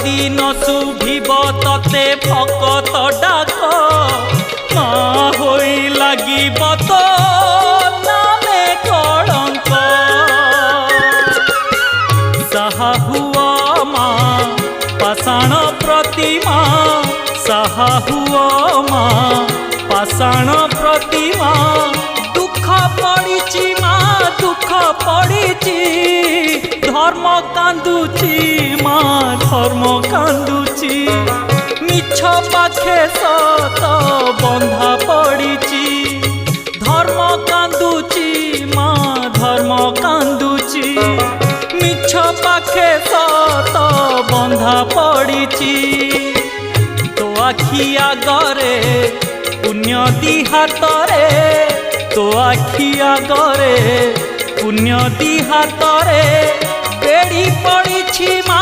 যদি নশুভিব ততে ভকত ডাক মা হই লাগিব তো নামে কলঙ্ক। সাহা হুয়া মা পাষাণ প্রতিমা, সাহা হুয়া মা পাষাণ প্রতিমা। দুঃখ পড়িছি মা দুঃখ পড়িছি, ধর্ম কান্দুছি মা ধর্ম কান্দুছি। মিছ পাখে সত বন্ধা পড়িছি, ধর্ম কান্দুছি মা ধর্ম কান্দুছি। মিছ পাখে সত বন্ধা পড়িছি। তো আখি আগরে পুণ্য দি হাতরে, তো আখি আগরে পুণ্য দি হাতরে বেড়ি পড়িছি মা।